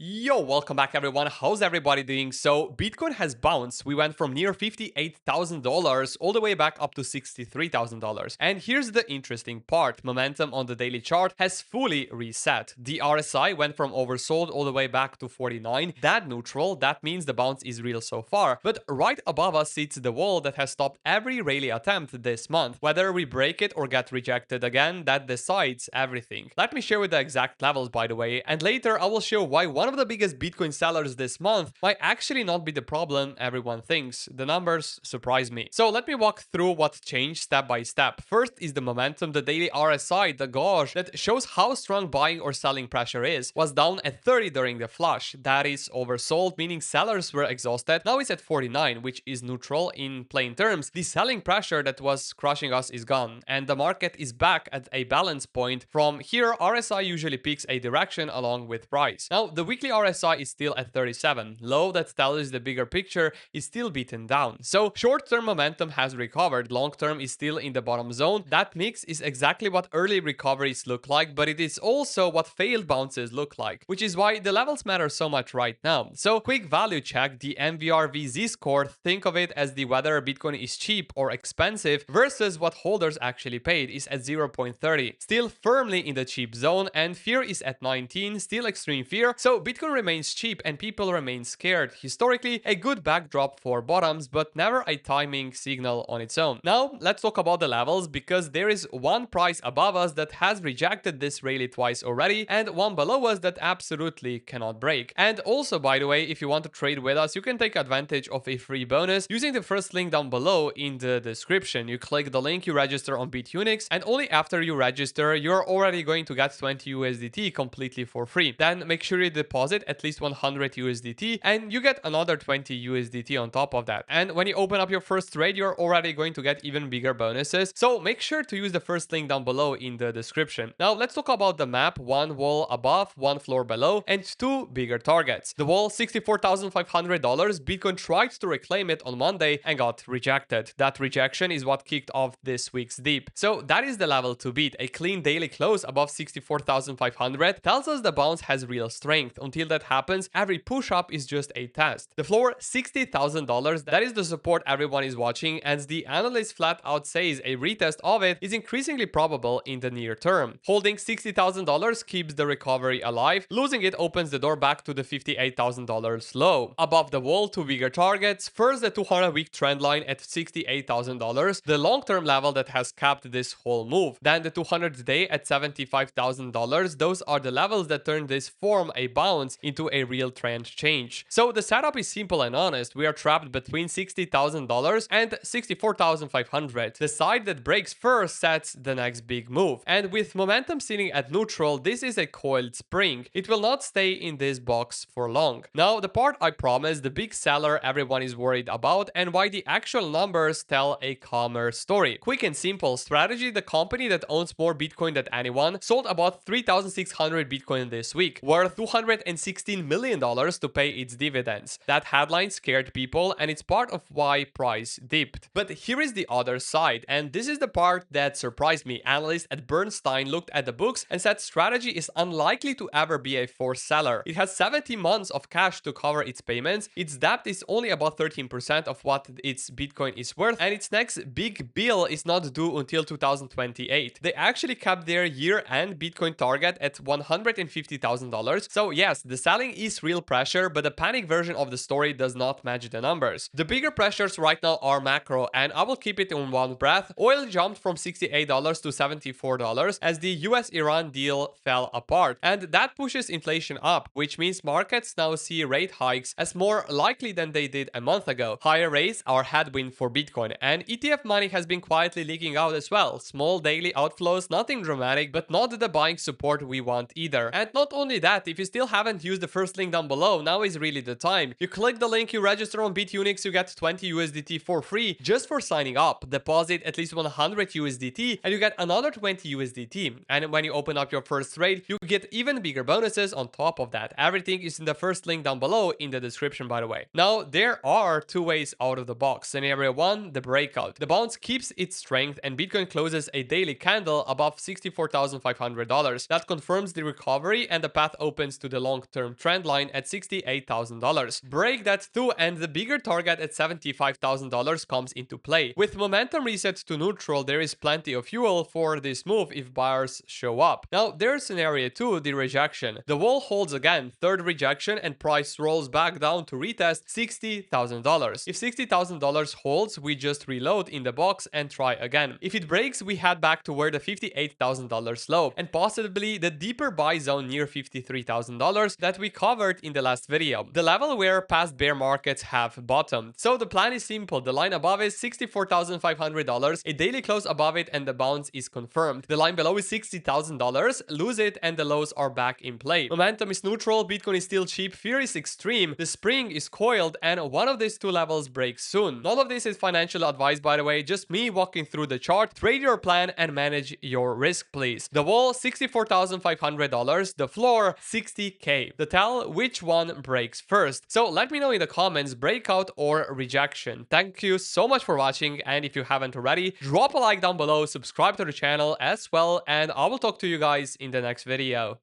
Yo, welcome back everyone. How's everybody doing? So, Bitcoin has bounced. We went from near $58,000 all the way back up to $63,000. And here's the interesting part. Momentum on the daily chart has fully reset. The RSI went from oversold all the way back to 49. That neutral, that means the bounce is real so far. But right above us sits the wall that has stopped every rally attempt this month. Whether we break it or get rejected again, that decides everything. Let me share with the exact levels by the way, and later I will show why one of the biggest Bitcoin sellers this month might actually not be the problem everyone thinks. The numbers surprise me. So let me walk through what changed step by step. First is the momentum. The daily RSI, the gauge that shows how strong buying or selling pressure is, was down at 30 during the flush. That is oversold, meaning sellers were exhausted. Now it's at 49, which is neutral in plain terms. The selling pressure that was crushing us is gone, and the market is back at a balance point. From here, RSI usually picks a direction along with price. Now, the weekly RSI is still at 37. Low that tells the bigger picture is still beaten down. So short-term momentum has recovered. Long-term is still in the bottom zone. That mix is exactly what early recoveries look like, but it is also what failed bounces look like, which is why the levels matter so much right now. So quick value check, the MVRVZ score, think of it as the whether Bitcoin is cheap or expensive versus what holders actually paid, is at 0.30. Still firmly in the cheap zone, and fear is at 19, still extreme fear. So Bitcoin remains cheap and people remain scared. Historically, a good backdrop for bottoms, but never a timing signal on its own. Now, let's talk about the levels, because there is one price above us that has rejected this rally twice already, and one below us that absolutely cannot break. And also, by the way, if you want to trade with us, you can take advantage of a free bonus using the first link down below in the description. You click the link, you register on BitUnix, and only after you register, you're already going to get 20 USDT completely for free. Then make sure you deposit at least 100 USDT and you get another 20 USDT on top of that. And when you open up your first trade, you're already going to get even bigger bonuses. So make sure to use the first link down below in the description. Now let's talk about the map. One wall above, one floor below, and two bigger targets. The wall, $64,500. Bitcoin tried to reclaim it on Monday and got rejected. That rejection is what kicked off this week's dip. So that is the level to beat. A clean daily close above 64,500 tells us the bounce has real strength. Until that happens, every push-up is just a test. The floor, $60,000. That is the support everyone is watching, and the analyst flat out says a retest of it is increasingly probable in the near term. Holding $60,000 keeps the recovery alive. Losing it opens the door back to the $58,000 low. Above the wall, two bigger targets. First, the 200-week trend line at $68,000, the long-term level that has capped this whole move. Then the 200-day at $75,000. Those are the levels that turn this form a bounce into a real trend change. So the setup is simple and honest. We are trapped between $60,000 and $64,500. The side that breaks first sets the next big move. And with momentum sitting at neutral, this is a coiled spring. It will not stay in this box for long. Now, the part I promised, the big seller everyone is worried about, and why the actual numbers tell a calmer story. Quick and simple strategy. The company that owns more Bitcoin than anyone sold about 3,600 Bitcoin this week, worth $216 million to pay its dividends. That headline scared people, and it's part of why price dipped. But here is the other side, and this is the part that surprised me. Analysts at Bernstein looked at the books and said strategy is unlikely to ever be a forced seller. It has 70 months of cash to cover its payments, its debt is only about 13% of what its Bitcoin is worth, and its next big bill is not due until 2028. They actually kept their year-end Bitcoin target at $150,000. So yes, the selling is real pressure, but the panic version of the story does not match the numbers. The bigger pressures right now are macro, and I will keep it in one breath. Oil jumped from $68 to $74 as the US-Iran deal fell apart, and that pushes inflation up, which means markets now see rate hikes as more likely than they did a month ago. Higher rates are headwind for Bitcoin, and ETF money has been quietly leaking out as well. Small daily outflows, nothing dramatic, but not the buying support we want either. And not only that, if you still haven't used the first link down below, now is really the time. You click the link, you register on BitUnix, you get 20 USDT for free just for signing up. Deposit at least 100 USDT and you get another 20 USDT. And when you open up your first trade, you get even bigger bonuses on top of that. Everything is in the first link down below in the description, by the way. Now, there are two ways out of the box. Scenario 1, the breakout. The bounce keeps its strength and Bitcoin closes a daily candle above $64,500. That confirms the recovery and the path opens to the long-term trend line at $68,000. Break that too, and the bigger target at $75,000 comes into play. With momentum reset to neutral, there is plenty of fuel for this move if buyers show up. Now, there's scenario 2, the rejection. The wall holds again, third rejection, and price rolls back down to retest $60,000. If $60,000 holds, we just reload in the box and try again. If it breaks, we head back to where the $58,000 low, and possibly the deeper buy zone near $53,000 that we covered in the last video, the level where past bear markets have bottomed. So the plan is simple. The line above is $64,500, a daily close above it, and the bounce is confirmed. The line below is $60,000, lose it, and the lows are back in play. Momentum is neutral, Bitcoin is still cheap, fear is extreme, the spring is coiled, and one of these two levels breaks soon. None of this is financial advice, by the way, just me walking through the chart. Trade your plan and manage your risk, please. The wall, $64,500, the floor, $60K. The tell, which one breaks first? So let me know in the comments, breakout or rejection. Thank you so much for watching, and if you haven't already, drop a like down below, subscribe to the channel as well, and I will talk to you guys in the next video.